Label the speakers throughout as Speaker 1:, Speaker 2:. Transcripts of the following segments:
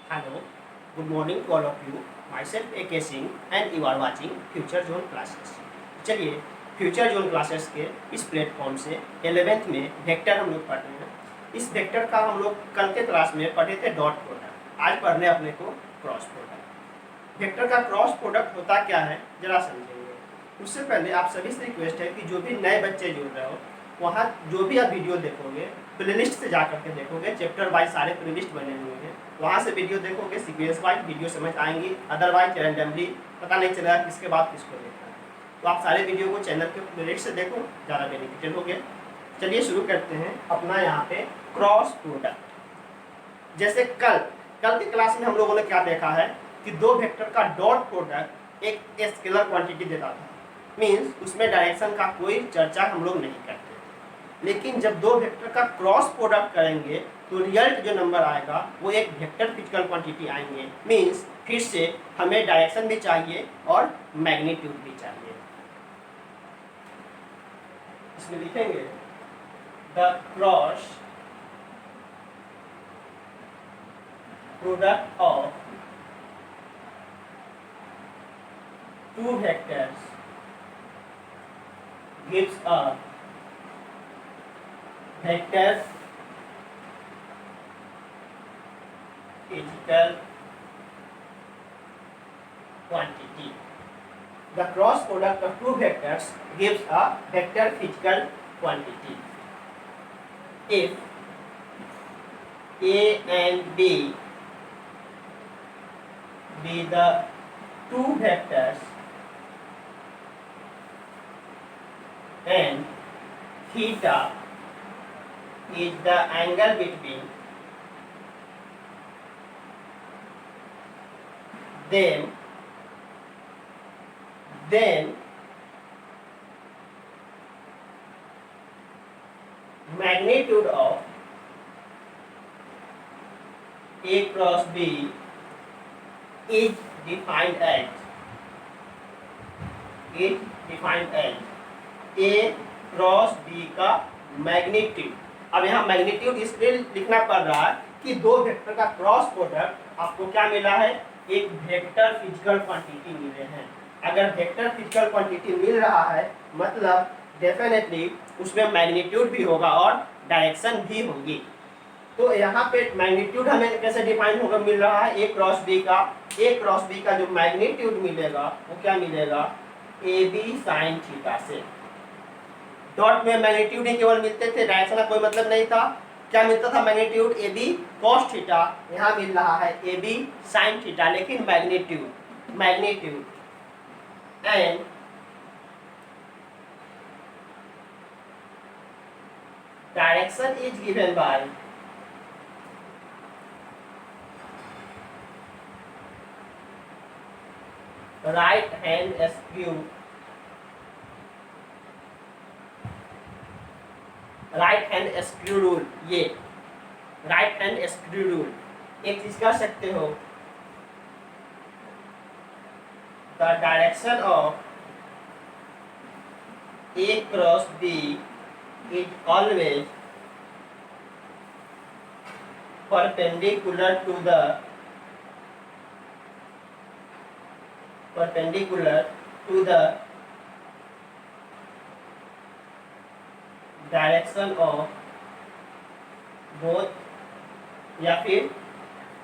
Speaker 1: Hello, good morning to all of you. Myself A.K. Singh and you are watching Future Zone Classes. चलिए future zone classes के इस platform से 11th में vector हम लोग पढ़ रहे हैं। इस वेक्टर का हम लोग कल के क्लास में पढ़े थे डॉट प्रोडक्ट, आज पढ़ने अपने को क्रॉस प्रोडक्ट। वेक्टर का क्रॉस प्रोडक्ट होता क्या है जरा समझेंगे। उससे पहले आप सभी से रिक्वेस्ट है कि जो भी नए बच्चे जुड़ रहे हो वहाँ जो भी आप वीडियो देखोगे प्लेलिस्ट से जा करके देखोगे, चैप्टर वाइज सारे प्लेलिस्ट बने हुए हैं, वहाँ से वीडियो देखोगे, सीक्वेंस वाइज वीडियो समझ आएंगी, अदरवाइज रैंडमली पता नहीं चलेगा किसके बाद किसको देखना है। तो आप सारे वीडियो को चैनल के प्लेलिस्ट से देखो, ज़्यादा बेनिफिटेड हो गया। चलिए शुरू करते हैं अपना यहाँ पे क्रॉस प्रोडक्ट। जैसे कल की क्लास में हम लोगों ने क्या देखा है कि दो वेक्टर का डॉट प्रोडक्ट एक स्केलर क्वांटिटी देता था, मीन्स उसमें डायरेक्शन का कोई चर्चा हम लोग नहीं करते। लेकिन जब दो वेक्टर का क्रॉस प्रोडक्ट करेंगे तो रिजल्ट जो नंबर आएगा वो एक वेक्टर फिजिकल क्वांटिटी आएंगे, मीन्स फिर से हमें डायरेक्शन भी चाहिए और मैग्नीट्यूड भी चाहिए। इसमें लिखेंगे the cross product of two vectors gives a vector physical quantity. The cross product of two vectors gives a vector physical quantity. If A and B be the two vectors and theta is the angle between them, then magnitude of A cross B is defined as A cross B का magnitude. अब यहाँ magnitude इसलिए लिखना पड़ रहा है कि दो वेक्टर का क्रॉस प्रोडक्ट आपको क्या मिला है, एक वेक्टर फिजिकल क्वांटिटी मिले हैं। अगर वेक्टर फिजिकल क्वांटिटी मिल रहा है मतलब डेफिनेटली उसमें मैग्नीट्यूड भी होगा और डायरेक्शन भी होगी। तो यहाँ पे मैग्नीट्यूड हमें कैसे डिफाइन होगा, मिल रहा है ए क्रॉस बी का जो मैग्नीट्यूड मिलेगा वो क्या मिलेगा, ए बी साइन थीटा से। डॉट में मैग्नीट्यूड ही केवल मिलते थे, डायरेक्शन का कोई मतलब नहीं था। क्या मिलता था, magnitude A B cos theta, यहाँ मिल रहा है ए बी साइन थीटा, लेकिन magnitude and direction is given by right hand screw rule. ये राइट हैंड स्क्रू रूल एक चीज कर सकते हो, the direction of A cross B is always perpendicular to the direction of both, या फिर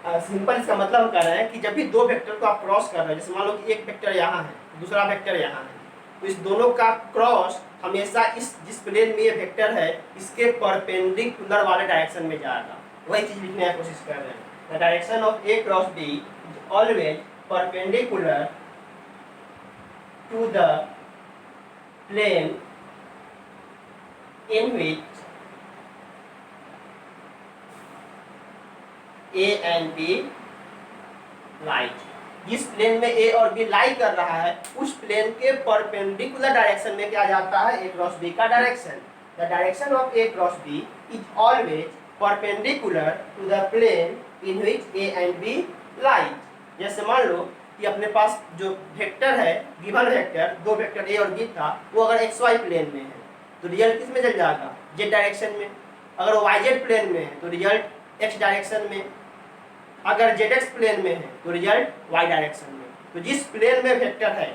Speaker 1: simple इसका मतलब हम कह रहे हैं कि जब भी दो वेक्टर को आप क्रॉस कर रहे हैं, जैसे मान लो कि एक वेक्टर यहाँ है दूसरा वेक्टर यहाँ है, तो इस दोनों का क्रॉस हमेशा इस जिस प्लेन में ये वेक्टर है इसके परपेंडिकुलर वाले डायरेक्शन में जाएगा। वही चीज लिखने की कोशिश कर रहे हैं, the direction of A cross B is always perpendicular to the plane in which A and B lie। जिस प्लेन में A और B लाई कर रहा है उस प्लेन के परपेंडिकुलर डायरेक्शन में क्या जाता है, A क्रॉस B का direction. The direction of A cross B is always perpendicular to the plane in which A and B lie. जैसे मान लो कि अपने पास जो वेक्टर है, गिवन वेक्टर दो वेक्टर A और B था, वो अगर XY प्लेन में है तो रिजल्ट किस में चल जाएगा, जेड डायरेक्शन में। अगर वाई जेड प्लेन में है तो रिजल्ट एक्स डायरेक्शन में। अगर जेड एक्स प्लेन में है तो रिजल्ट वाई डायरेक्शन में। तो जिस प्लेन में वेक्टर है,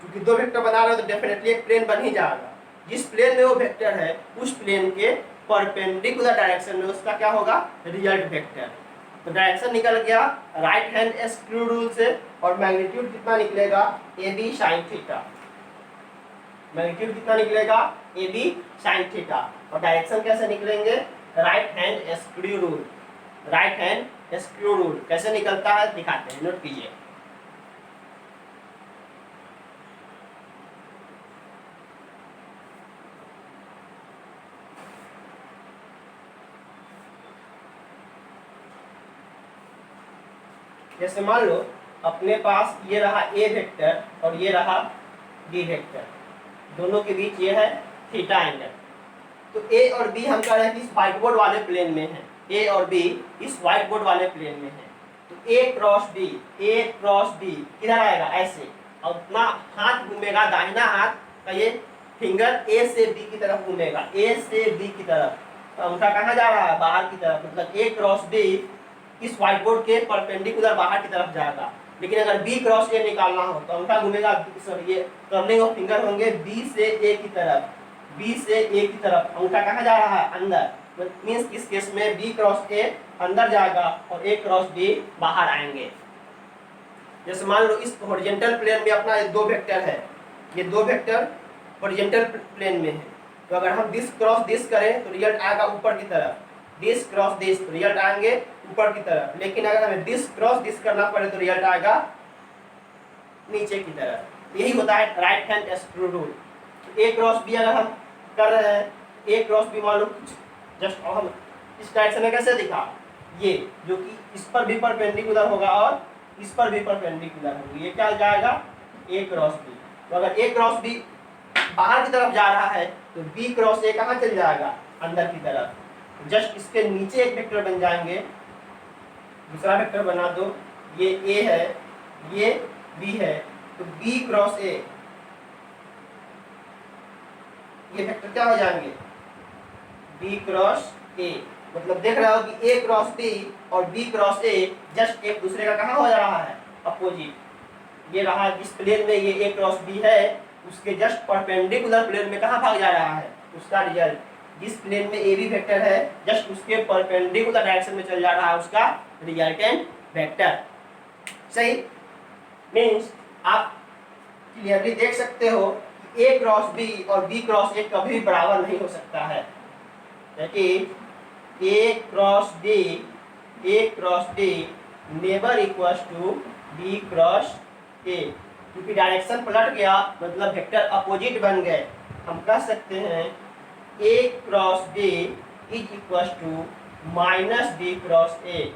Speaker 1: क्योंकि दो वेक्टर बना रहे हो तो डेफिनेटली एक प्लेन बन ही जाएगा, जिस प्लेन में वो वेक्टर है उस प्लेन के परपेंडिकुलर डायरेक्शन में उसका क्या होगा, रिजल्ट वेक्टर। तो डायरेक्शन निकल गया राइट हैंड स्क्रू रूल से, और मैग्नीट्यूड कितना निकलेगा, A B sine theta. Magnitude कितना निकलेगा, ए बी साइन थीटा। और डायरेक्शन कैसे निकलेंगे, right hand screw rule. Right hand screw rule कैसे निकलता है दिखाते हैं, नोट कीजिए। जैसे मान लो अपने पास ये रहा ए वेक्टर और ये रहा बी वेक्टर, दोनों के बीच ये है थीटा एंगल। तो ए और बी हम कह रहे हैं कि इस व्हाइट बोर्ड वाले प्लेन में है, ए और बी इस व्हाइट बोर्ड वाले प्लेन में है। तो ए क्रॉस बी किधर आएगा, ऐसे, और अपना हाथ घूमेगा, दाहिना हाथ का ये फिंगर ए से बी की तरफ घूमेगा, ए से बी की तरफ। तो अंगूठा कहाँ जा रहा है, बाहर की तरफ, मतलब ए क्रॉस बी इस व्हाइट बोर्ड के परपेंडिकुलर बाहर की तरफ जाएगा। लेकिन अगर बी क्रॉस ए निकालना हो तो अंगूठा घूमेगा, ये कर्लिंग ऑफ फिंगर होंगे बी से ए की तरफ, बी से ए की तरफ। अंगूठा कहाँ जा रहा है, अंदर। मींस इस केस में बी क्रॉस ए अंदर जाएगा और ए क्रॉस बी बाहर आएंगे। जैसे मान लो इस हॉरिजॉन्टल प्लेन में अपना दो वेक्टर है, ये दो वेक्टर हॉरिजॉन्टल प्लेन में है। तो अगर हम दिस क्रॉस दिस करें तो रिजल्ट आएगा ऊपर की तरफ, दिस क्रॉस दिस रिजल्ट आएंगे ऊपर की तरफ। लेकिन अगर हमें दिस क्रॉस दिस करना पड़े तो रिजल्ट आएगा नीचे की तरफ। यही होता है राइट हैंड स्क्रू रूल। ए क्रॉस बी अगर हम कर रहे हैं, ए क्रॉस बी मान लो जस्ट हम इस डायरेक्शन में कैसे दिखा, ये जो कि इस पर भी परपेंडिकुलर होगा और इस पर भी परपेंडिकुलर होगी, ये क्या जाएगा, ए क्रॉस बी। तो अगर ए क्रॉस बी बाहर की तरफ जा रहा है तो बी क्रॉस ए कहाँ चल जाएगा, अंदर की तरफ। जस्ट इसके नीचे एक वेक्टर बन जाएंगे, दूसरा वेक्टर बना दो, ये ए है ये बी है, तो बी क्रॉस ए ये वेक्टर क्या हो जाएंगे, बी क्रॉस ए। मतलब देख रहे हो कि ए क्रॉस बी और बी क्रॉस ए जस्ट एक दूसरे का कहाँ हो जा रहा है, अपोजिट। ये रहा जिस प्लेन में ये ए क्रॉस बी है उसके जस्ट परपेंडिकुलर प्लेन में कहाँ भाग जा रहा है, उसका रिजल्ट। जिस प्लेन में ए बी वेक्टर है जस्ट उसके परपेंडिकुलर डायरेक्शन में चल जा रहा है उसका रिजल्टेंट वेक्टर। सही, मीन्स आप क्लियरली देख सकते हो कि ए क्रॉस बी और बी क्रॉस ए कभी भी बराबर नहीं हो सकता है। A cross D never equals to B cross A, क्योंकि डायरेक्शन पलट गया मतलब वेक्टर अपोजिट बन गए। हम कह सकते हैं A cross B is equals to minus B cross A.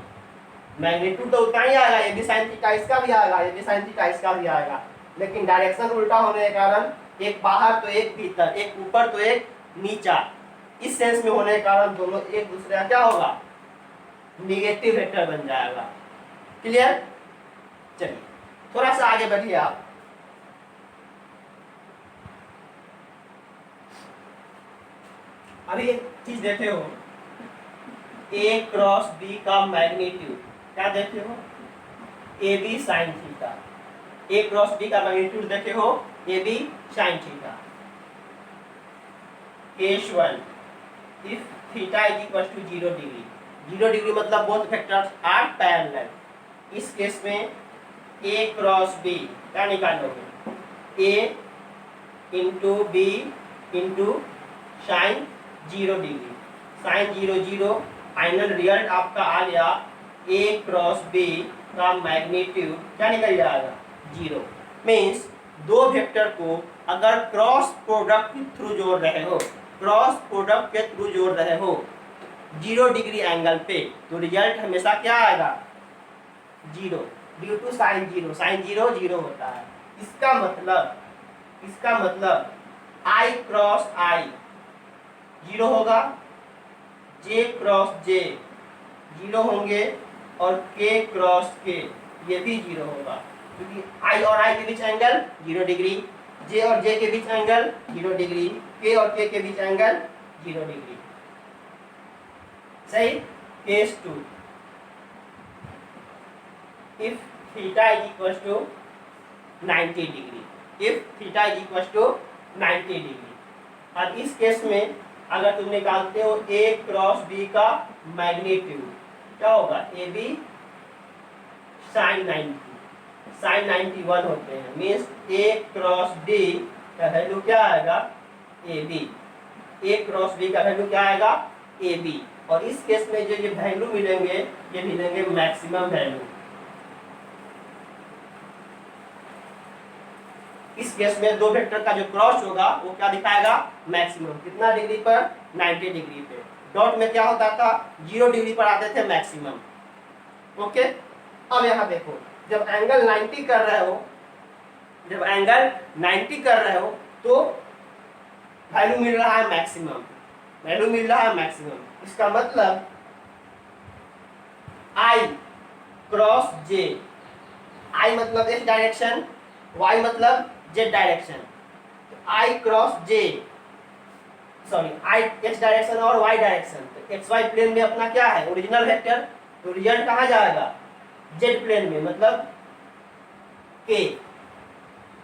Speaker 1: Magnitude तो उतना ही आएगा, ये भी साइन थीटा इसका भी आएगा, ये भी साइन थीटा इसका भी आएगा, लेकिन डायरेक्शन उल्टा होने के कारण एक बाहर तो एक भीतर, एक ऊपर तो एक नीचा, इस सेंस में होने के कारण दोनों एक दूसरे का क्या होगा, नेगेटिव वेक्टर बन जाएगा। क्लियर, चलिए थोड़ा सा आगे बढ़िए आप। अभी एक चीज देखे हो, ए क्रॉस बी का मैग्नीट्यूड क्या देखे हो, A B sine theta. A cross B का मैग्नीट्यूड देखे हो, A B sine theta. Case 1, if theta is equal to 0 degree, 0 degree मतलब बोथ वेक्टर्स आर पैरेलल। इस केस में ए क्रॉस बी क्या निकालोगे, A into B into sine 0 degree, sine 0 0, final result आपका आ गया ए क्रॉस बी का magnitude क्या निकल जाएगा, 0। मीन्स दो वेक्टर को अगर क्रॉस प्रोडक्ट के थ्रू जोड़ रहे हो, क्रॉस प्रोडक्ट के थ्रू जोड़ रहे हो 0 डिग्री एंगल पे, तो रिजल्ट हमेशा क्या आएगा, 0, ड्यू टू साइन 0। साइन 0 0 होता है। इसका मतलब आई क्रॉस आई 0 होगा, जे क्रॉस जे 0 होंगे, और के क्रॉस के ये भी 0 होगा, क्योंकि आई और आई के बीच एंगल 0 डिग्री, जे और जे के बीच एंगल 0 डिग्री, के और के बीच एंगल 0 डिग्री। सही। Case 2, if theta is equal to 90 degree, if theta is equal to 90 degree. और इस केस में अगर तुम निकालते हो a क्रॉस b का मैग्नीट्यूड, क्या होगा, ए बी साइन 90, साइन 91 होते हैं, मीन्स a क्रॉस d का वैल्यू क्या आएगा, A B, a cross b का वैल्यू क्या आएगा, ए बी। और इस केस में जो ये वैल्यू मिलेंगे, ये मिलेंगे मैक्सिमम वैल्यू। इस केस में दो वेक्टर का जो क्रॉस होगा वो क्या दिखाएगा, मैक्सिमम। कितना डिग्री पर, 90 डिग्री पे। डॉट में क्या होता था, 0 डिग्री पर आते थे मैक्सिमम। ओके, अब यहाँ देखो, जब एंगल 90 कर रहे हो, जब एंगल 90 कर रहे हो तो वैल्यू मिल रहा है मैक्सिमम, वैल्यू मिल रहा है मैक्सिमम। इसका मतलब I क्रॉस J, I मतलब x डायरेक्शन, Y मतलब Z direction, I cross J, sorry I x direction और Y डायरेक्शन, तो XY प्लेन में अपना क्या है, ओरिजिनल वेक्टर, तो रिजल्ट कहाँ जाएगा, Z प्लेन में, मतलब K।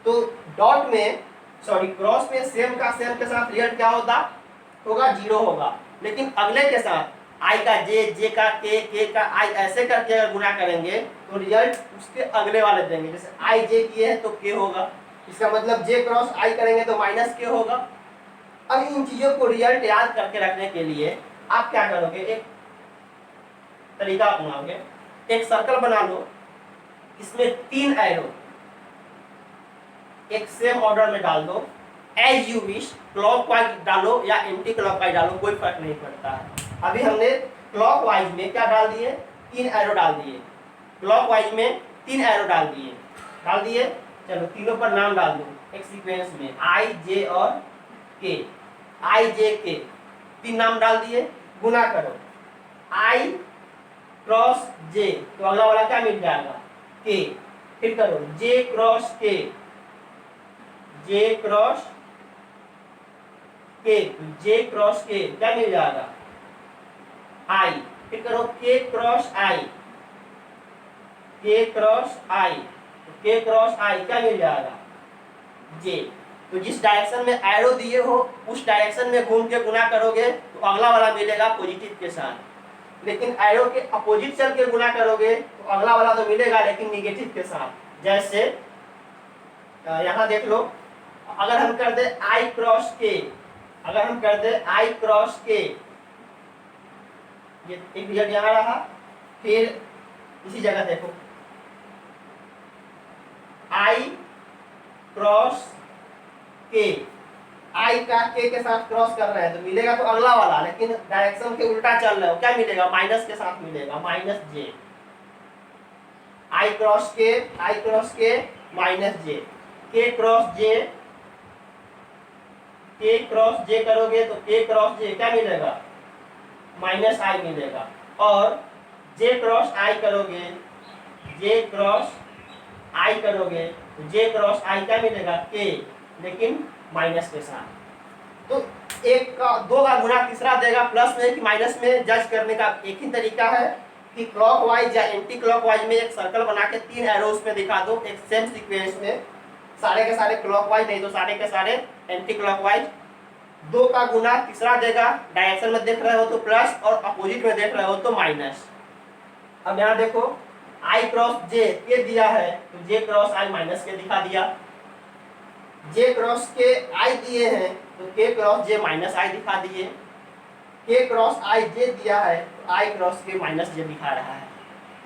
Speaker 1: तो डॉट में, सॉरी क्रॉस में सेम का सेम के साथ रिजल्ट क्या होगा, 0 होगा। लेकिन अगले के साथ I का J, J का K, K का I ऐसे करके अगर गुना करेंगे तो रिजल्ट उसके अगले वाले देंगे। जैसे I J किए हैं तो K होगा, इसका मतलब J क्रॉस I करेंगे तो माइनस K होगा। अब इन चीजों को रिजल्ट याद करके रखने के लिए आप क्या करोगे, एक तरीका अपनाओगे, एक सर्कल बना लो, इसमें 3 एरो एक सेम ऑर्डर में डाल दो, एज यू विश, क्लॉकवाइज डालो या एंटी क्लॉकवाइज डालो, कोई फर्क नहीं पड़ता है। अभी हमने क्लॉकवाइज में क्या डाल दिए, 3 एरो डाल दिए, क्लॉकवाइज में 3 एरो डाल दिए। चलो तीनों पर नाम डाल दो एक सीक्वेंस में, I J और K, I J K, 3 नाम डाल दिए, गुना करो, I क्रॉस J, तो अगला वाला क्या मिल जाएगा, K। फिर करो J cross K, J cross K, J cross K क्या मिल जाएगा, I। फिर करो K cross I, K cross I, K cross I क्या मिल जाएगा, J। तो जिस डायरेक्शन में एरो दिए हो उस डायरेक्शन में घूम के गुना करोगे तो अगला वाला मिलेगा पॉजिटिव के साथ, लेकिन एरो के अपोजिट चल के गुना करोगे तो अगला वाला तो मिलेगा लेकिन निगेटिव के साथ। जैसे यहाँ देख लो, अगर हम कर दे I क्रॉस K, अगर हम कर दे I क्रॉस K, ये एक रिजल्ट यहाँ रहा। फिर इसी जगह देखो I क्रॉस K, I का K के साथ क्रॉस कर रहे हैं तो मिलेगा तो अगला वाला, लेकिन डायरेक्शन के उल्टा चल रहे हो, क्या मिलेगा, माइनस के साथ मिलेगा, minus J। I cross K, I cross K minus J, K cross J, K cross J करोगे तो K क्रॉस J क्या मिलेगा, माइनस I मिलेगा। और J क्रॉस I करोगे, J क्रॉस I करोगे तो J क्रॉस I क्या मिलेगा, K, लेकिन माइनस के साथ। तो एक का दो का गुना तीसरा देगा प्लस में कि माइनस में, जज करने का एक ही तरीका है कि क्लॉकवाइज या एंटी क्लॉकवाइज में एक सर्कल बना के 3 एरो उसमें दिखा दो एक सेम सीक्वेंस में, सारे के सारे क्लॉकवाइज नहीं तो सारे के सारे एंटी क्लॉकवाइज। 2 का गुना तीसरा देगा, डायरेक्शन में देख रहे हो तो प्लस और अपोजिट में देख रहे हो तो माइनस। अब यहाँ देखो I क्रॉस J के दिया है तो J क्रॉस I माइनस के दिखा दिया, J क्रॉस के I दिए हैं तो K cross J minus I दिखा दिए, K क्रॉस I J दिया है तो I cross K minus J दिखा रहा है।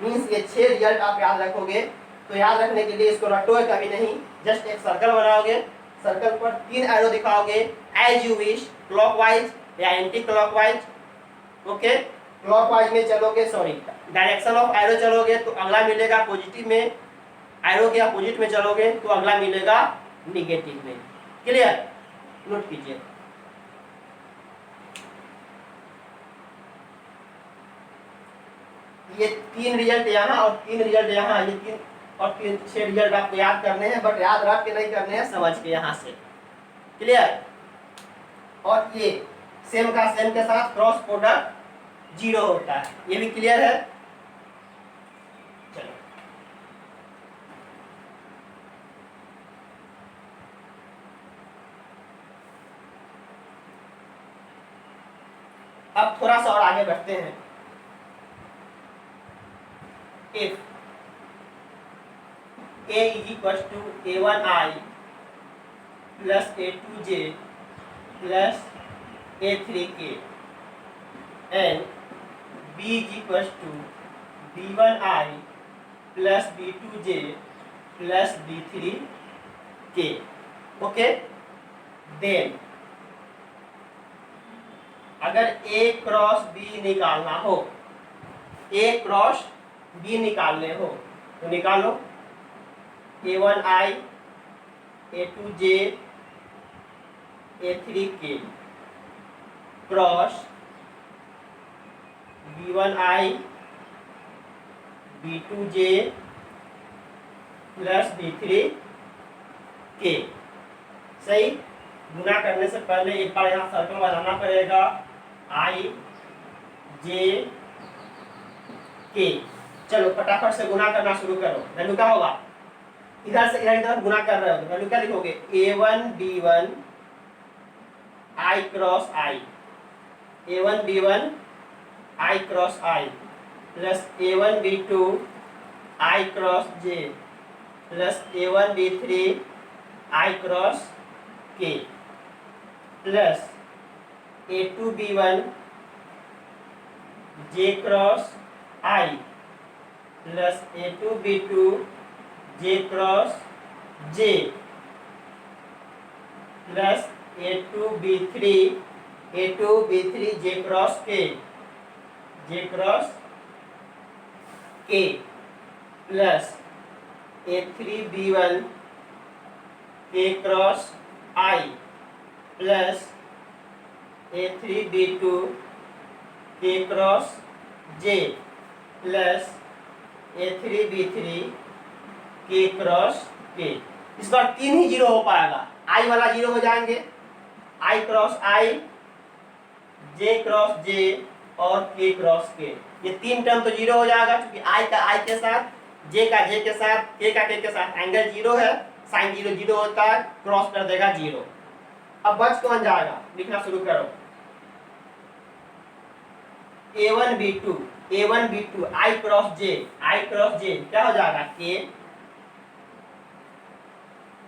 Speaker 1: मीन्स ये 6 रिजल्ट आप याद रखोगे। तो याद रखने के लिए इसको रटोगे कभी नहीं, जस्ट एक सर्कल बनाओगे, सर्कल पर 3 एरो दिखाओगे, एज यू विश, क्लॉकवाइज या एंटी क्लॉकवाइज। ओके, क्लॉकवाइज में चलोगे, सॉरी डायरेक्शन ऑफ एरो चलोगे तो अगला मिलेगा पॉजिटिव में, एरो के अपोजिट में चलोगे तो अगला मिलेगा निगेटिव में। क्लियर, नोट कीजिए। ये 3 रिजल्ट यहाँ और 3 रिजल्ट यहाँ, ये 3 और 6 रिजल्ट आपको याद करने हैं, बट याद रख के नहीं करने हैं, समझ के यहाँ से। क्लियर, और ये सेम का सेम के साथ क्रॉस प्रोडक्ट 0 होता है, ये भी क्लियर है। चलो थोड़ा सा और आगे बढ़ते हैं। If A is equals to A1I plus A2J plus A3K and B is equals to B1I plus B2J plus B3K. Okay, then अगर A क्रॉस B निकालना हो, A क्रॉस B निकालने हो तो निकालो। A1I A2J A3K cross B1I B2J plus B3K। सही, गुना करने से पहले एक बार यहाँ सर्कल बनाना पड़ेगा, I J K। चलो फटाफट से गुना करना शुरू करो। वैल्यू क्या होगा, इधर से इधर तरफ गुना कर रहे हो तो वैल्यू क्या लिखोगे, A1 B1 I cross I, A1 B1 I cross I plus A1 B2 I cross J plus A1 B3 I cross K plus A2 B1 J cross I plus A2 B2 J cross J plus A2 B3 J cross K plus A3 B1 K cross I plus A3 B2 K cross J plus A3 B3 K cross K। इस बार 3 ही zero हो पाएगा, I वाला zero हो जाएंगे, I cross I, J cross J और K cross K। ये 3 term तो zero हो जाएगा क्योंकि I का I के साथ, J का J के साथ, K का K के साथ एंगल जीरो है, साइन जीरो जीरो होता है, क्रॉस कर देगा जीरो। अब बच कौन जाएगा, लिखना शुरू करो। A1 B2 I cross J क्या हो जाएगा, K।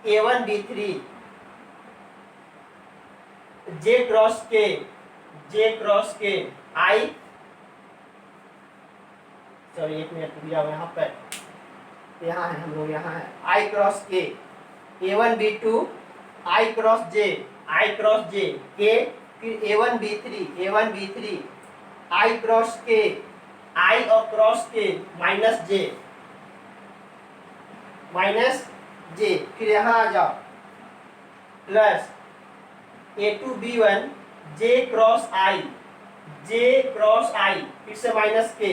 Speaker 1: A1 B3 J cross K I, sorry एक मिनट रुक जाओ, यहाँ पर यहाँ है, हम लोग यहाँ है, I cross K। A1 B2 I cross J K, फिर A1 B3 I cross K, I और क्रॉस K माइनस J, फिर यहाँ आ जाओ plus A2 B1 J cross I फिर से माइनस K।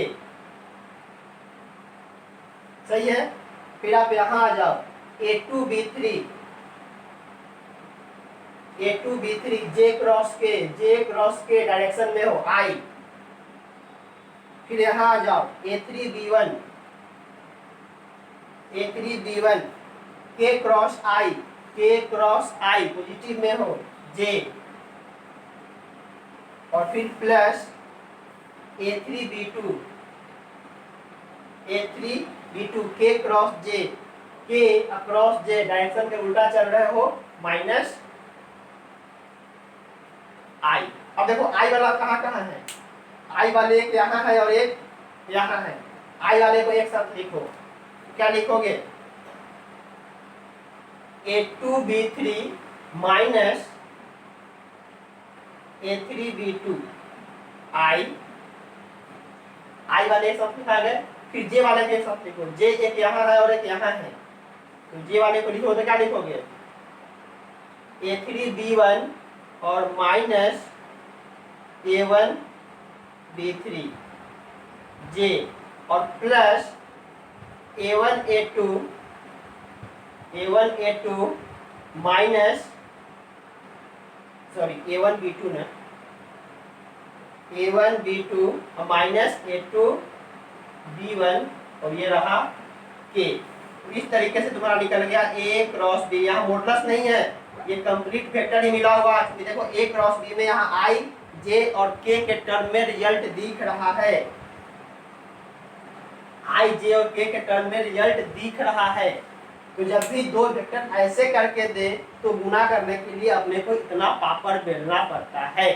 Speaker 1: सही है, फिर आप यहाँ आ जाओ A2 B3 J cross K direction में हो I, फिर यहाँ आ जाओ A3 B1 K cross I positive में हो J, और फिर plus A3 B2 K cross J direction के उल्टा चल रहे हो माइनस I। अब देखो I वाला कहाँ है, I वाले एक यहाँ है और एक यहाँ है, I वाले को एक साथ लिखो, क्या लिखोगे, A2 B3 minus A3 B2 I वाले एक साथ लिखा गया, फिर J वाले के एक साथ लिखो, J एक यहाँ है और एक यहाँ है, तो J वाले को लिखो तो क्या लिखोगे, A3 B1 और माइनस A1 B3 J और plus A1 A2 minus sorry A1 B2 ना, A1 B2 और माइनस A2 B1 और ये रहा K। इस तरीके से तुम्हारा निकल गया A क्रॉस B। यहाँ मॉडुलस नहीं है, ये कंप्लीट वेक्टर ही मिला हुआ है। देखो A क्रॉस B में यहाँ I जे और के टर्म में रिजल्ट दिख रहा है, आई जे और के टर्म में रिजल्ट दिख रहा है, तो जब भी दो वेक्टर ऐसे करके दे तो गुना करने के लिए अपने को इतना पापड़ बेलना पड़ता है,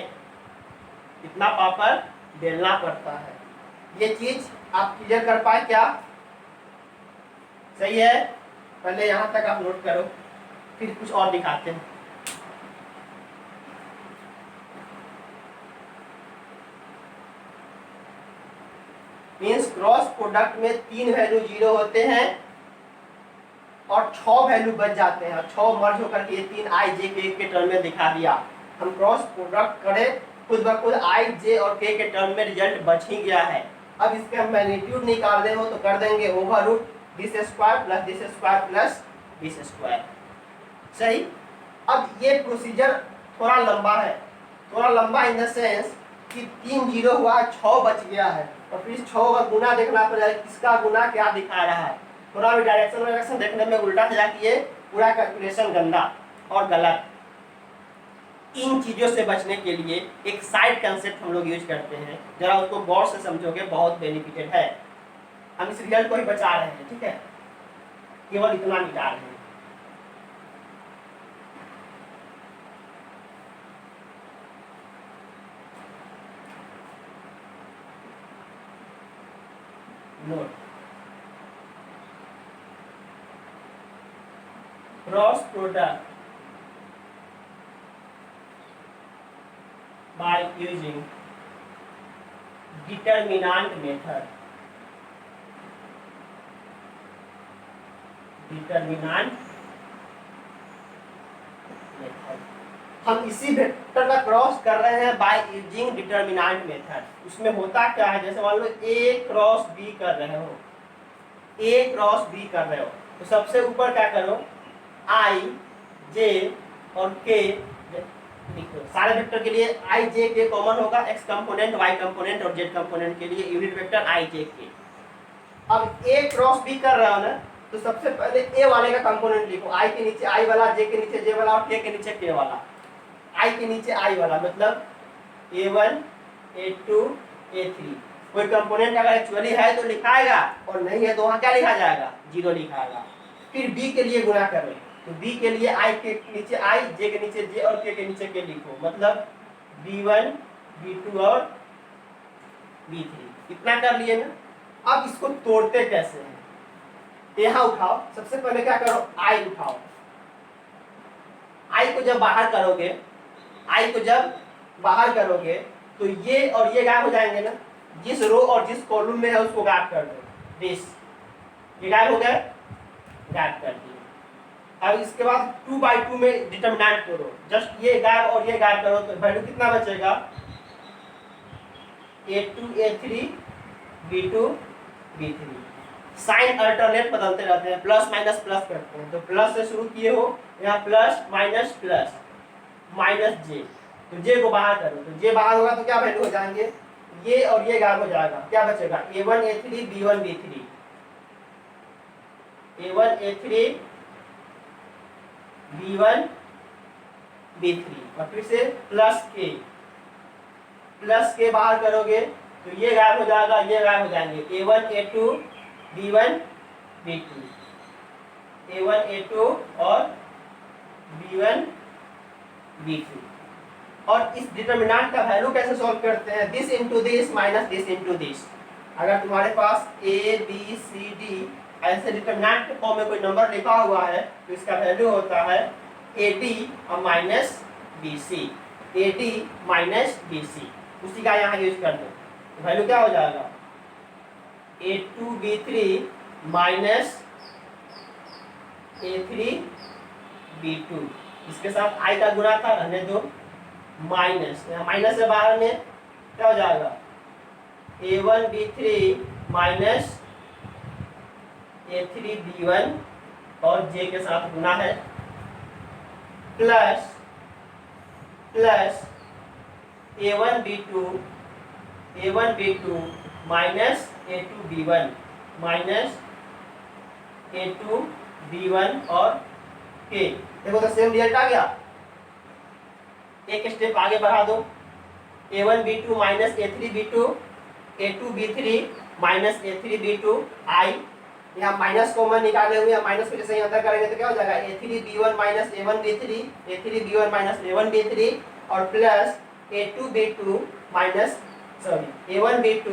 Speaker 1: इतना पापड़ बेलना पड़ता है। ये चीज आप क्लियर कर पाए क्या? सही है, पहले यहां तक आप नोट करो, फिर कुछ और दिखाते हैं। मीन्स क्रॉस प्रोडक्ट में 3 वैल्यू 0 होते हैं और 6 वैल्यू बच जाते हैं, और 6 मर्ज होकर के 3 आई जे के टर्म में दिखा दिया। हम क्रॉस प्रोडक्ट करें, खुद ब खुद आई जे और के टर्म में रिजल्ट बच ही गया है। अब इसका मैग्नीट्यूड निकालने हो तो कर देंगे over root this square plus this square plus this square. सही। अब ये प्रोसीजर थोड़ा लंबा है, थोड़ा लंबा इन द सेंस कि 3 0 हुआ, 6 बच गया है, और फिर 6 का गुना देखना पड़ेगा, किसका गुना क्या दिखा रहा है। थोड़ा भी डायरेक्शन देखने में उल्टा सीधा किए, पूरा कैलकुलेशन गंदा और गलत। इन चीजों से बचने के लिए एक साइड कंसेप्ट हम लोग यूज करते हैं, जरा उसको गौर से समझोगे, बहुत बेनिफिटेड है। हम इस रिजल्ट को ही बचा रहे हैं, ठीक है, केवल इतना निकाल रहे हैं। Note, cross product by using determinant method, हम इसी वेक्टर का क्रॉस कर रहे हैं बाय यूजिंग डिटर्मिनेंट मेथड। उसमें होता क्या है, जैसे मान लो ए क्रॉस बी कर रहे हो, ए क्रॉस बी कर रहे हो, तो सबसे ऊपर क्या करो, आई जे और के लिखो। सारे वेक्टर के लिए आई जे के कॉमन होगा, एक्स कंपोनेंट वाई कंपोनेंट और जेड कंपोनेंट के लिए यूनिट वेक्टर आई जे के। अब ए क्रॉस बी कर रहा हो ना, तो सबसे पहले ए वाले का कंपोनेंट लिखो, आई के नीचे आई वाला, जे के नीचे जे वाला और के नीचे के वाला। आई के नीचे आई वाला मतलब a1 a2 a3। कोई कंपोनेंट अगर एक्चुअली है तो लिखाएगा, और नहीं है तो वहां क्या लिखा जाएगा, 0 लिखाएगा। फिर बी के लिए गुणा करो, तो बी के लिए आई के नीचे आई, जे के नीचे जे और के नीचे के लिखो, मतलब b1 b2 और b3। इतना कर लिए ना। अब इसको तोड़ते कैसे हैं, यहाँ उठाओ, सबसे पहले क्या करो, आई उठाओ। आई को जब बाहर करोगे, आई को जब बाहर करोगे तो ये और ये गायब हो जाएंगे ना, जिस रो और जिस कॉलम में है उसको गायब कर दो, दिस, ये गायब हो गए, गायब कर दिए। अब इसके बाद 2/2 में डिटरमिनेंट करो, जस्ट ये गायब और ये गायब करो, तो वैल्यू कितना बचेगा, a2 a3 b2 b3। Sign alternate बदलते रहते हैं, प्लस माइनस प्लस करते हैं, तो प्लस से शुरू किए हो, यहाँ प्लस माइनस जे, तो जे को बाहर करो, तो जे बाहर होगा तो क्या वैल्यू हो जाएंगे, ये और ये गायब हो जाएगा, क्या बचेगा, a1 a3 b1 b3, a1 a3 b1 b3, और फिर से प्लस के बाहर करोगे तो ये गायब हो जाएगा, ये गायब हो जाएंगे, a1 a2 b1 b2, a1 a2 और b1 b2। और इस डिटरमिनेंट का वैल्यू कैसे सॉल्व करते हैं, this into this minus this into this. अगर तुम्हारे पास a b c d ऐसे डिटरमिनेंट के फॉर्म में कोई नंबर लिखा हुआ है तो इसका वैल्यू होता है ad और minus bc, ad minus bc, उसी का यहाँ यूज कर दो, तो वैल्यू क्या हो जाएगा, a2 b3 minus a3 b2। इसके साथ i का गुणा था, रहने दो, माइनस, यहाँ माइनस से बाहर में क्या हो जाएगा, a1 b3 minus a3 b1 और j के साथ गुना है, plus a1 b2 minus a2 b1 minus a2 b1 और k। देखो तो सेम रिजल्ट आ गया। एक स्टेप आगे बढ़ा दो, A1B2 minus A3B2 A2B3 minus A3B2 आई, यहाँ माइनस कॉमन निकाले हुए, माइनस को जैसे अंदर करेंगे तो क्या हो जाएगा A3B1 minus A1B3 A3B1 minus A1B3 और plus A2B2 minus sorry A1B2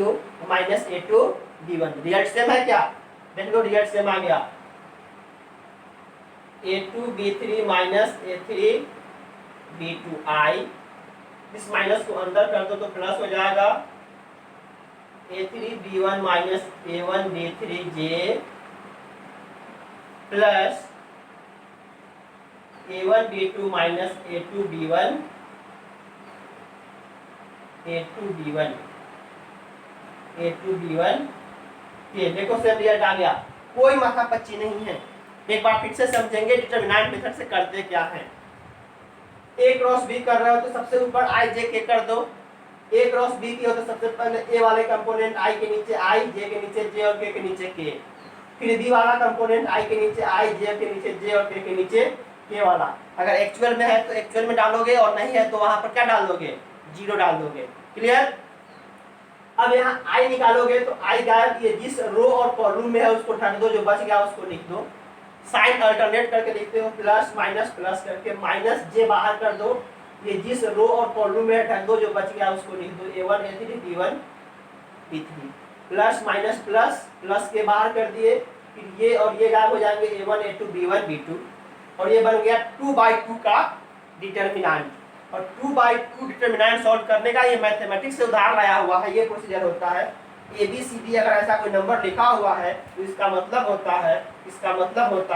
Speaker 1: minus A2B1। Result same है क्या? देख लो रिजल्ट सेम आ गया। A2B3 माइनस A3B2 आई, इस माइनस को अंदर कर दो तो प्लस हो जाएगा A3B1 minus A1B3J plus A1B2 minus A2B1 ये देखो सेम रिजल्ट आ गया, कोई माथा पच्ची नहीं है। एक बार फिर से समझेंगे डिटरमिनेंट मेथड से करते क्या है। A क्रॉस B कर रहे हो तो सबसे ऊपर I J K कर दो। A क्रॉस B की हो तो सबसे पहले A वाले कंपोनेंट I के नीचे I, J के नीचे J और K के नीचे K। फिर B वाला कंपोनेंट I के नीचे I, J के नीचे J और K के नीचे K वाला। अगर एक्चुअल में है तो एक्चुअल में डालोगे और नहीं है तो वहां पर क्या डाल दोगे? 0 डाल दोगे। क्लियर? अब यहाँ I निकालोगे तो I गायब, ये जिस रो और कॉलम में है उसको ढक दो, जो बच गया उसको लिख दो। साइन अल्टरनेट करके लिखते हो, प्लस माइनस प्लस करके, माइनस J बाहर कर दो, ये जिस रो और कॉलम में ढक दो, जो बच गया उसको लिख दो A1 A3 B1 B3। Plus minus plus, plus के बाहर कर दिए, फिर ये और ये गायब हो जाएंगे A1 A2 B1 B2 और ये बन गया 2/2 का डिटरमिनेंट। और 2/2 डिटरमिनेंट सॉल्व करने का ये मैथमेटिक्स से उधार लाया हुआ है, ये प्रोसीजर होता है। ABCD अगर ऐसा कोई नंबर लिखा हुआ है तो इसका मतलब होता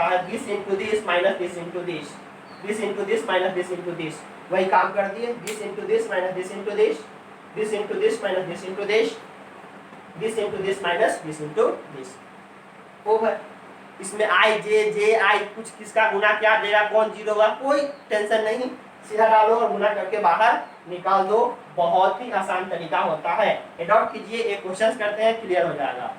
Speaker 1: है this into this minus this into this, this into this minus this into this. वही काम कर दिए, this into this minus this into this, this into this minus this into this, this into this minus this into this. Over. इसमें I J I कुछ किसका गुना क्या देगा, कौन जीरो होगा, कोई टेंशन नहीं, सीधा डालो और गुना करके बाहर निकाल दो। बहुत ही आसान तरीका होता है। एडॉप्ट कीजिए, एक क्वेश्चन करते हैं, क्लियर हो जाएगा।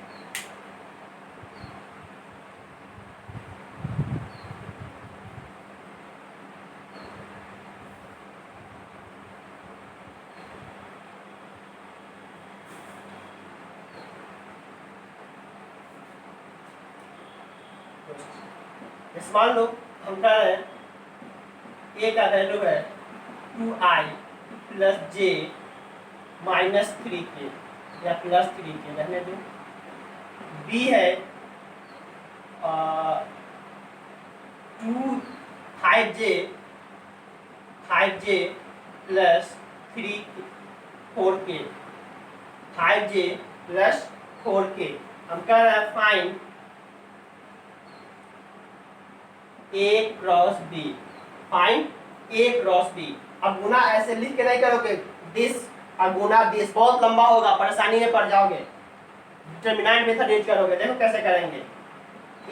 Speaker 1: मान लो हम कह रहे हैं A का वैल्यू है 2I plus J minus 3K या प्लस 3K रहने दो। B है 5J plus 4K, 5J plus 4K। हम कह रहे हैं find A cross B, find A cross B। अब गुना ऐसे लिख के नहीं करोगे, दिस और गुना दिस बहुत लंबा होगा, परेशानी में पड़ जाओगे। डिटरमिनेंट मेथड यूज करोगे, देखो कैसे करेंगे।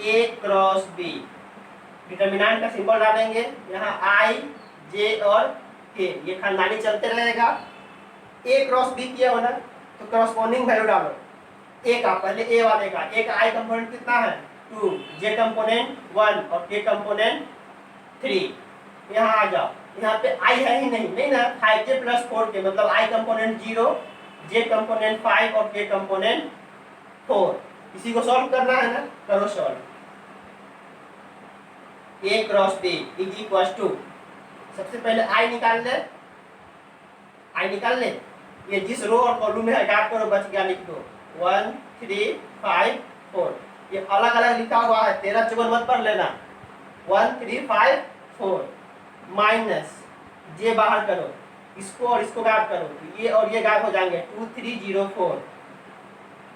Speaker 1: A क्रॉस B, डिटरमिनेंट का सिंबल डालेंगे, यहाँ I J और K, ये खानदानी चलते रहेगा। A क्रॉस B किया हो ना तो करस्पॉन्डिंग वैल्यू डालो A का, पहले A वाले का। A का I कंपोनेंट कितना है 2, J कंपोनेंट 1 और K कंपोनेंट 3। यहाँ आ जाओ, यहाँ पे I है ही नहीं ना, 5J प्लस 4K मतलब I कंपोनेंट 0, J कंपोनेंट 5 और K कंपोनेंट 4। इसी को सॉल्व करना है ना, करो solve. A cross B is equal to, सबसे पहले I निकाल ले, ये जिस रो और कॉलम में है गायब करो, बच गया लिख दो 1 3 5 4। ये अलग अलग लिखा हुआ है, 13 चौबन मत पढ़ लेना। 1 3 5 4 माइनस J बाहर करो, इसको और इसको गायब करो, तो ये और ये गायब हो जाएंगे 2 3 0 4,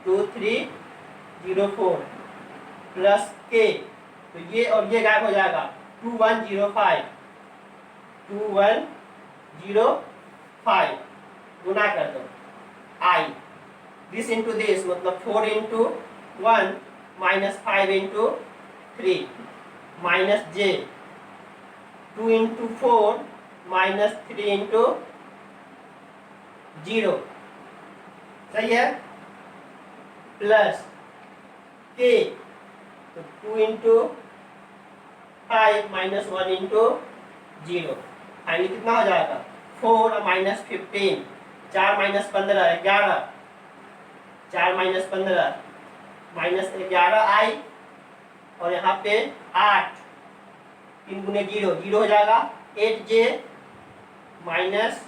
Speaker 1: 2 3 0 4 प्लस K, तो ये और ये गायब हो जाएगा 2 1 0 5, 2 1 0 5 गुना कर दो I, दिस इंटू दिस मतलब 4 into 1 minus 5 into 3 minus J 2 into 4 minus 3 into 0, सही है, प्लस K, तो 2 इंटू 5 माइनस 1 इंटू 0, फाइनली कितना हो जाएगा 4 और माइनस 15 4 माइनस 15 11, 4 माइनस 15 माइनस 11 आई, और यहाँ पे 8, 3 गुने 0 0 हो जाएगा, 8j माइनस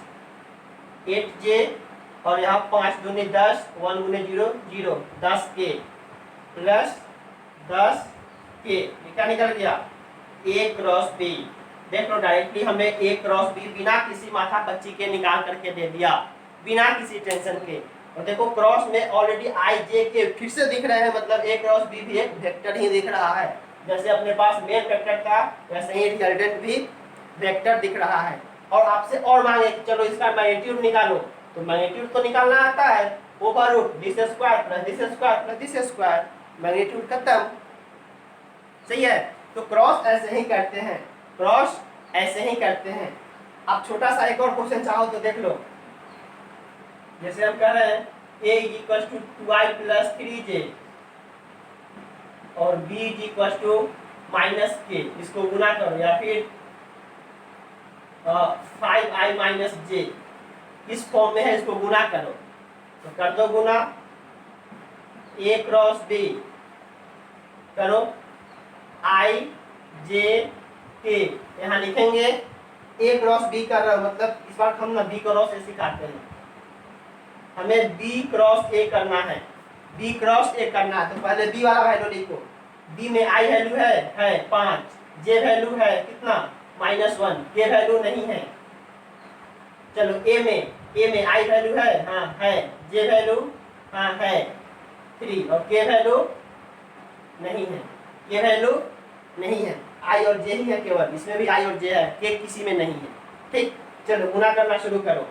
Speaker 1: 8j, और यहाँ 5 दूनी 10, 1 गुने 0 0, 10k प्लस 10k, क्या निकल गया a क्रॉस b। देख लो डायरेक्टली हमें a क्रॉस b बिना किसी माथा पच्ची के निकाल करके दे दिया, बिना किसी टेंशन के। और देखो क्रॉस में ऑलरेडी i j के फिर से दिख रहे हैं, मतलब a क्रॉस b भी एक वेक्टर ही दिख रहा है। जैसे अपने पास मेन वेक्टर था वैसे ही रिजल्टेंट भी वेक्टर दिख रहा है। और आपसे और मांगे कि चलो इसका मैग्नीट्यूड निकालो, तो मैग्नीट्यूड तो निकालना आता है, over root this square plus this square plus this square, magnitude खत्म। सही है, तो क्रॉस ऐसे ही करते हैं, क्रॉस ऐसे ही करते हैं। अब छोटा सा एक और क्वेश्चन चाहो तो देख लो, जैसे हम कह रहे हैं a equal to 2i plus 3j और b equal to minus k, इसको गुना करो, या फिर 5i माइनस j, इस फॉर्म में है, इसको गुना करो, तो कर दो गुना, a क्रॉस b करो, i j k, यहाँ लिखेंगे a क्रॉस b कर रहा हूँ, मतलब इस बार हम ना b क्रॉस a सिखाते हैं, हमें b क्रॉस a करना है, b क्रॉस a करना है। तो पहले b वाला वैल्यू लिखो, b में i वैल्यू है 5, j वैल्यू है कितना -1, k वैल्यू नहीं है। चलो a में i वैल्यू है, हाँ है, j वैल्यू हाँ है 3, और k वैल्यू नहीं है, k वैल्यू नहीं है, i और j ही है केवल, इसमें भी i और j है, k किसी में नहीं है। ठीक, चलो गुना करना शुरू करो,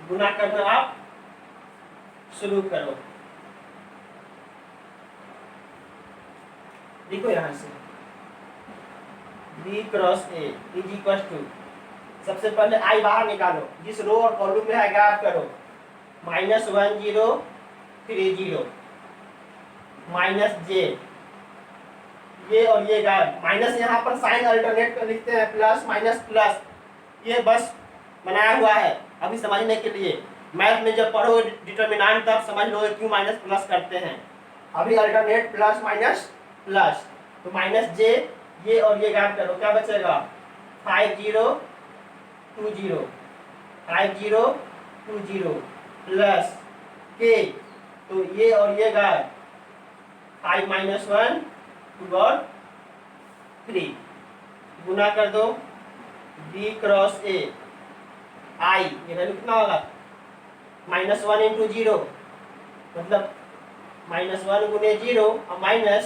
Speaker 1: गुना करना आप शुरू करो। देखो यहाँ से b cross a is equal to, सबसे पहले i बाहर निकालो, जिस रो और कॉलम में है गायब करो, -1 0 3 0 माइनस j, ये और ये गायब, माइनस यहाँ पर साइन अल्टरनेट कर लिखते हैं, प्लस माइनस प्लस, ये बस बनाया हुआ है अभी समझने के लिए। मैथ में जब पढ़ो डिटरमिनेंट तब समझ लो क्यों माइनस प्लस करते हैं, अभी अल्टरनेट प्लस माइनस प्लस, तो माइनस j, ये और ये गायब करो, क्या बचेगा 5 0 2 0 5 0 2 0 प्लस k, तो ये और ये गायब, 5 -1 2 और 3, गुना कर दो, b क्रॉस a i, ये वैल्यू कितना होगा -1 इंटू 0, मतलब -1 गुने 0 और माइनस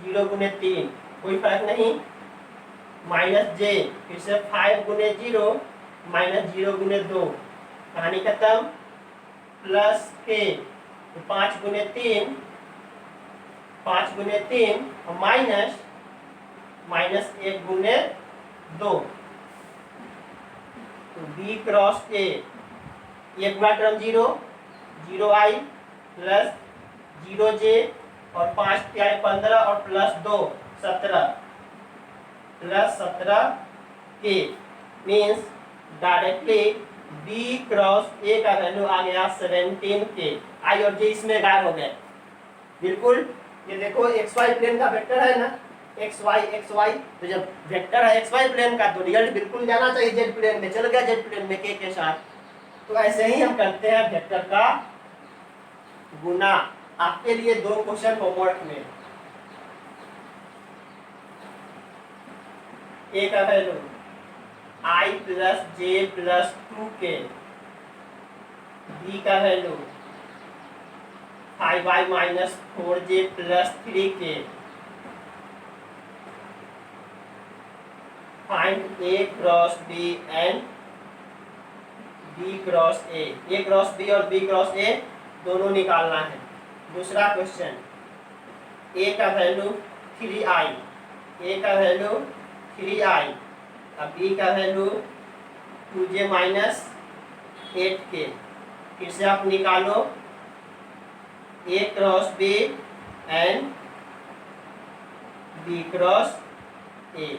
Speaker 1: 0 गुने 3, कोई फर्क नहीं, माइनस j, फिर से 5 गुने 0 माइनस 0 गुने 2, कहानी खत्म, प्लस k, तो 5 गुने 3 और माइनस 1 गुने 2, तो b क्रॉस a, एक बार टर्म 0 0i प्लस 0j और 5 के 15 और plus 2 17 plus 17k, means directly b cross a का वैल्यू आ गया 17k, i और j इसमें गायब हो गए बिल्कुल। ये देखो xy प्लेन का वेक्टर है ना, xy, तो जब वेक्टर है xy प्लेन का तो रिजल्ट बिल्कुल जाना चाहिए z प्लेन में, चल गया z प्लेन में k के साथ। तो ऐसे ही हम करते हैं वेक्टर का गुना। आपके लिए 2 क्वेश्चन होमवर्क में, a का value i plus j plus 2k, b का value 5i minus 4j plus 3k, find a cross b and b cross a cross b और b क्रॉस a दोनों निकालना है। दूसरा क्वेश्चन, a का value 3i, a का value 3i, अब b का वैल्यू 2j माइनस 8k, फिर से आप निकालो a cross b and b cross a।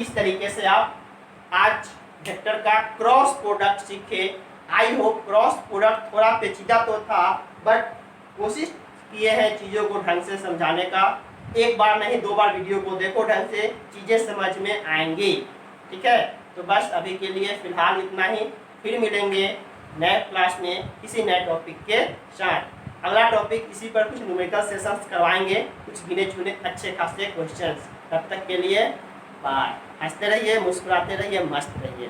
Speaker 1: इस तरीके से आप आज वेक्टर का क्रॉस प्रोडक्ट सीखे। आई होप क्रॉस प्रोडक्ट थोड़ा पेचीदा तो था, बट कोशिश किए हैं चीज़ों को ढंग से समझाने का। एक बार नहीं 2 बार वीडियो को देखो, ढंग से चीज़ें समझ में आएंगी। ठीक है, तो बस अभी के लिए फ़िलहाल इतना ही। फिर मिलेंगे नए क्लास में किसी नए टॉपिक के साथ। अगला टॉपिक इसी पर कुछ न्यूमेरिकल सेशंस करवाएंगे, कुछ गिने चुने अच्छे खासे क्वेश्चंस। तब तक के लिए बाय। हंसते रहिए, मुस्कुराते रहिए, मस्त रहिए।